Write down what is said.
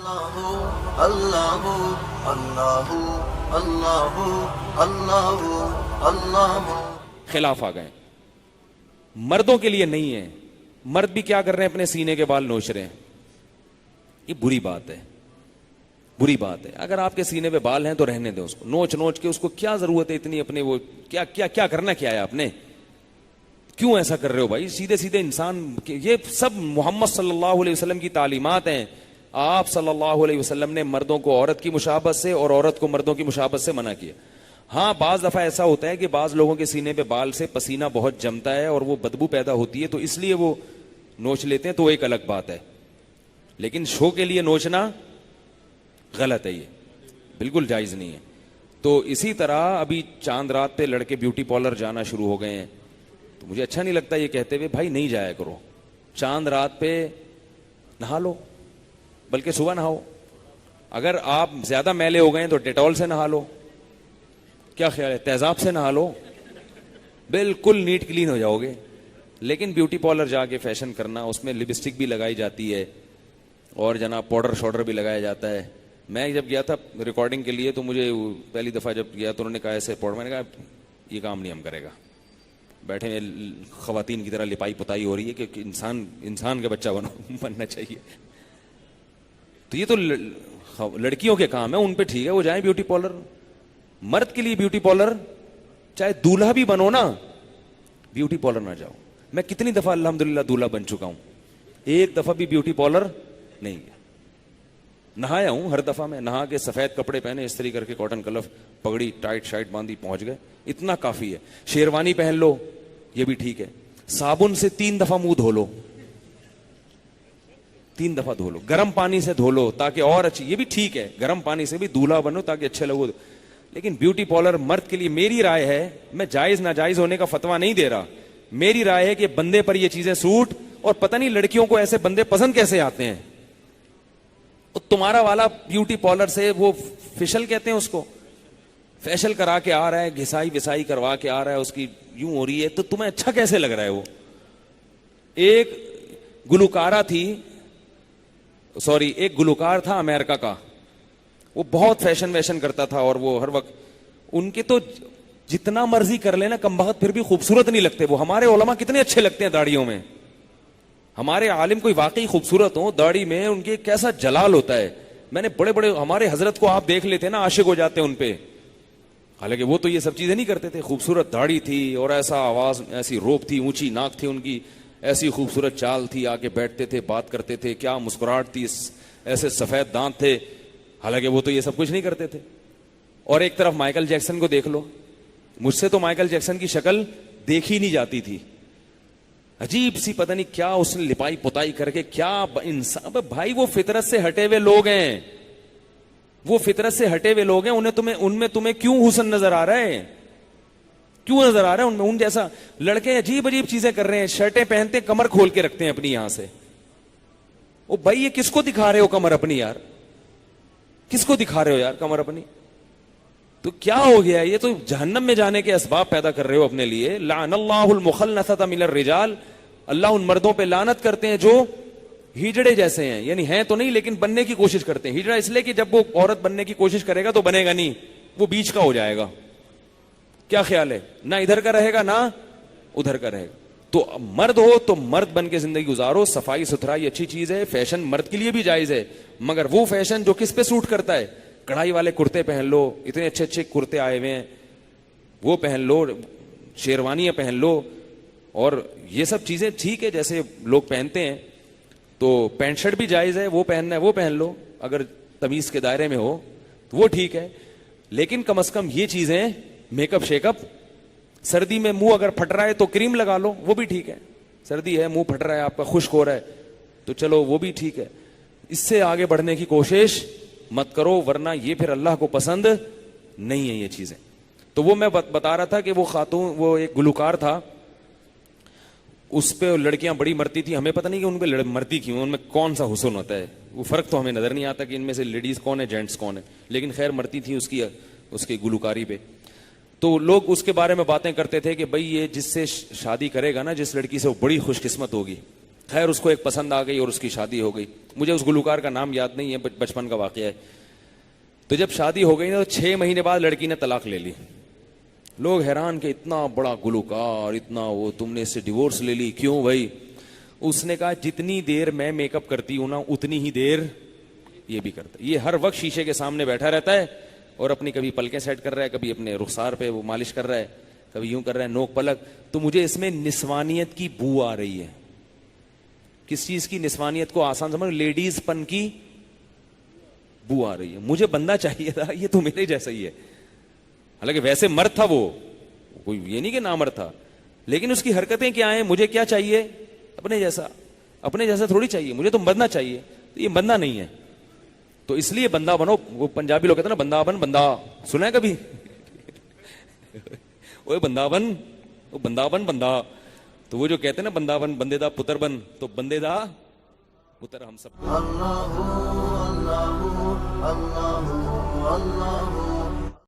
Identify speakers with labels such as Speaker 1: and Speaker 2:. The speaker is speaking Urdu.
Speaker 1: اللہ اللہ اللہ اللہ اللہ.
Speaker 2: خلاف آ گئے. مردوں کے لیے نہیں ہے. مرد بھی کیا کر رہے ہیں؟ اپنے سینے کے بال نوچ رہے ہیں. یہ بری بات ہے, بری بات ہے. اگر آپ کے سینے پہ بال ہیں تو رہنے دیں اس کو, نوچ نوچ کے. اس کو کیا ضرورت ہے اتنی اپنے وہ کیا کیا کیا کرنا کیا ہے آپ نے؟ کیوں ایسا کر رہے ہو بھائی؟ سیدھے سیدھے انسان. یہ سب محمد صلی اللہ علیہ وسلم کی تعلیمات ہیں. آپ صلی اللہ علیہ وسلم نے مردوں کو عورت کی مشابہت سے اور عورت کو مردوں کی مشابہت سے منع کیا. ہاں بعض دفعہ ایسا ہوتا ہے کہ بعض لوگوں کے سینے پہ بال سے پسینہ بہت جمتا ہے اور وہ بدبو پیدا ہوتی ہے, تو اس لیے وہ نوچ لیتے ہیں, تو ایک الگ بات ہے. لیکن شو کے لیے نوچنا غلط ہے, یہ بالکل جائز نہیں ہے. تو اسی طرح ابھی چاند رات پہ لڑکے بیوٹی پارلر جانا شروع ہو گئے ہیں. تو مجھے اچھا نہیں لگتا یہ کہتے ہوئے بھائی نہیں جایا کرو. چاند رات پہ نہا لو, بلکہ صبح نہاؤ. اگر آپ زیادہ میلے ہو گئے ہیں تو ڈیٹول سے نہا لو. کیا خیال ہے؟ تیزاب سے نہا لو, بالکل نیٹ کلین ہو جاؤ گے. لیکن بیوٹی پارلر جا کے فیشن کرنا, اس میں لپسٹک بھی لگائی جاتی ہے اور جناب پاؤڈر شوڈر بھی لگایا جاتا ہے. میں جب گیا تھا ریکارڈنگ کے لیے تو مجھے پہلی دفعہ جب گیا تو انہوں نے کہا ایسے پاؤڈر, میں نے کہا یہ کام نہیں ہم کرے گا. بیٹھے میں خواتین کی طرح لپائی پتائی ہو رہی ہے کہ انسان کا بچہ بننا چاہیے. تو یہ تو لڑکیوں کے کام ہے, ان پہ ٹھیک ہے وہ جائیں بیوٹی پارلر. مرد کے لیے بیوٹی پارلر, چاہے دولہا بھی بنو نا, بیوٹی پارلر نہ جاؤ. میں کتنی دفعہ الحمدللہ دولہا بن چکا ہوں, ایک دفعہ بھی بیوٹی پارلر نہیں گیا. نہایا ہوں ہر دفعہ میں, نہا کے سفید کپڑے پہنے استری کر کے کاٹن کلف پگڑی ٹائٹ شائٹ باندھی پہنچ گئے, اتنا کافی ہے. شیروانی پہن لو یہ بھی ٹھیک ہے. صابن سے 3 دفعہ منہ دھو لو, 3 دفعہ دھو لو, گرم پانی سے دھو لو تاکہ اور اچھی, یہ بھی ٹھیک ہے. گرم پانی سے بھی دولہا بنو تاکہ اچھے لگو. لیکن بیوٹی پارلر مرد کے لیے میری رائے ہے, میں جائز ناجائز ہونے کا فتویٰ نہیں دے رہا, میری رائے ہے کہ بندے پر یہ چیزیں سوٹ, اور پتہ نہیں لڑکیوں کو ایسے بندے پسند کیسے آتے ہیں. تمہارا والا بیوٹی پارلر سے وہ فیشل کہتے ہیں اس کو, فیشل کرا کے آ رہا ہے, گھسائی وسائی کروا کے آ رہا ہے, اس کی یوں ہو رہی ہے, تو تمہیں اچھا کیسے لگ رہا ہے؟ وہ ایک گلوکارہ تھی, سوری ایک گلوکار تھا امریکہ کا, وہ بہت فیشن ویشن کرتا تھا اور وہ ہر وقت, ان کے تو جتنا مرضی کر لینا کم بخت پھر بھی خوبصورت نہیں لگتے وہ. ہمارے علماء کتنے اچھے لگتے ہیں داڑھیوں میں, ہمارے عالم کوئی واقعی خوبصورت ہو داڑھی میں, ان کے کیسا جلال ہوتا ہے. میں نے بڑے بڑے ہمارے حضرت کو آپ دیکھ لیتے ہیں نا, عاشق ہو جاتے ہیں ان پہ. حالانکہ وہ تو یہ سب چیزیں نہیں کرتے تھے. خوبصورت داڑھی تھی اور ایسا آواز, ایسی روپ تھی, اونچی ناک تھی ان کی, ایسی خوبصورت چال تھی, آگے بیٹھتے تھے بات کرتے تھے, کیا مسکراہٹ تھی, ایسے سفید دانت تھے. حالانکہ وہ تو یہ سب کچھ نہیں کرتے تھے. اور ایک طرف مائیکل جیکسن کو دیکھ لو, مجھ سے تو مائیکل جیکسن کی شکل دیکھی نہیں جاتی تھی, عجیب سی, پتہ نہیں کیا اس نے لپائی پتائی کر کے کیا انسان. بھائی وہ فطرت سے ہٹے ہوئے لوگ ہیں, وہ فطرت سے ہٹے ہوئے لوگ ہیں. ان میں تمہیں کیوں حسن نظر آ رہا ہے؟ کیوں نظر آ رہا ہے ان میں؟ ان جیسا لڑکے عجیب عجیب چیزیں کر رہے ہیں, شرٹیں پہنتے کمر کھول کے رکھتے ہیں اپنی یہاں سے. او بھائی یہ کس کو دکھا رہے ہو کمر اپنی یار؟ کس کو دکھا رہے ہو یار کمر اپنی؟ تو کیا ہو گیا؟ یہ تو جہنم میں جانے کے اسباب پیدا کر رہے ہو اپنے لیے. لعن اللہ المخنثۃ من الرجال, اللہ ان مردوں پہ لعنت کرتے ہیں جو ہیجڑے جیسے ہیں, یعنی ہیں تو نہیں لیکن بننے کی کوشش کرتے ہیں. ہیجڑا اس لیے کہ جب وہ عورت بننے کی کوشش کرے گا تو بنے گا نہیں, وہ بیچ کا ہو جائے گا. کیا خیال ہے؟ نہ ادھر کا رہے گا نہ ادھر کا رہے گا. تو مرد ہو تو مرد بن کے زندگی گزارو. صفائی ستھرائی اچھی چیز ہے, فیشن مرد کے لیے بھی جائز ہے, مگر وہ فیشن جو کس پہ سوٹ کرتا ہے. کڑھائی والے کرتے پہن لو, اتنے اچھے اچھے کرتے آئے ہوئے ہیں, وہ پہن لو, شیروانیاں پہن لو, اور یہ سب چیزیں ٹھیک ہے جیسے لوگ پہنتے ہیں. تو پینٹ شرٹ بھی جائز ہے, وہ پہننا ہے وہ پہن لو, اگر تمیز کے دائرے میں ہو تو وہ ٹھیک ہے. لیکن کم از کم یہ چیزیں, میک اپ شیک اپ, سردی میں منہ اگر پھٹ رہا ہے تو کریم لگا لو, وہ بھی ٹھیک ہے. سردی ہے, منہ پھٹ رہا ہے آپ کا, خشک ہو رہا ہے, تو چلو وہ بھی ٹھیک ہے. اس سے آگے بڑھنے کی کوشش مت کرو, ورنہ یہ پھر اللہ کو پسند نہیں ہے یہ چیزیں. تو وہ میں بتا رہا تھا کہ وہ خاتون, وہ ایک گلوکار تھا, اس پہ لڑکیاں بڑی مرتی تھی. ہمیں پتہ نہیں کہ ان پہ مرتی کیوں, ان میں کون سا حسن ہوتا ہے, وہ فرق تو ہمیں نظر نہیں آتا کہ ان میں سے لیڈیز کون ہے جینٹس کون ہے, لیکن خیر مرتی تھی اس کی گلوکاری پہ. تو لوگ اس کے بارے میں باتیں کرتے تھے کہ بھئی یہ جس سے شادی کرے گا نا, جس لڑکی سے, وہ بڑی خوش قسمت ہوگی. خیر اس کو ایک پسند آ گئی اور اس کی شادی ہو گئی. مجھے اس گلوکار کا نام یاد نہیں ہے, بچپن کا واقعہ ہے. تو جب شادی ہو گئی نا تو 6 مہینے بعد لڑکی نے طلاق لے لی. لوگ حیران کہ اتنا بڑا گلوکار, اتنا وہ, تم نے اس سے ڈیورس لے لی, کیوں بھائی؟ اس نے کہا جتنی دیر میں میک اپ کرتی ہوں نا اتنی ہی دیر یہ بھی کرتا ہے. یہ ہر وقت شیشے کے سامنے بیٹھا رہتا ہے اور اپنی کبھی پلکیں سیٹ کر رہا ہے, کبھی اپنے رخسار پہ وہ مالش کر رہا ہے, کبھی یوں کر رہا ہے نوک پلک. تو مجھے اس میں نسوانیت کی بو آ رہی ہے. کس چیز کی نسوانیت کو آسان سمجھ, لیڈیز پن کی بو آ رہی ہے. مجھے بندہ چاہیے تھا, یہ تو میرے جیسا ہی ہے. حالانکہ ویسے مرد تھا وہ, کوئی یہ نہیں کہ نامرد تھا, لیکن اس کی حرکتیں کیا ہیں. مجھے کیا چاہیے؟ اپنے جیسا. اپنے جیسا تھوڑی چاہیے, مجھے تو بندہ چاہیے. تو یہ بندہ نہیں ہے. تو اس لیے بندہ بنو. وہ پنجابی لوگ کہتے ہیں نا بندہ بن, بندہ سنا ہے کبھی؟ وہ بندہ بن, وہ بندہ بن, بندہ. تو وہ جو کہتے ہیں نا بندہ بن, بندے دا پتر بن, تو بندے دا پتر ہم سب کو.
Speaker 1: اللہ اللہ اللہ اللہ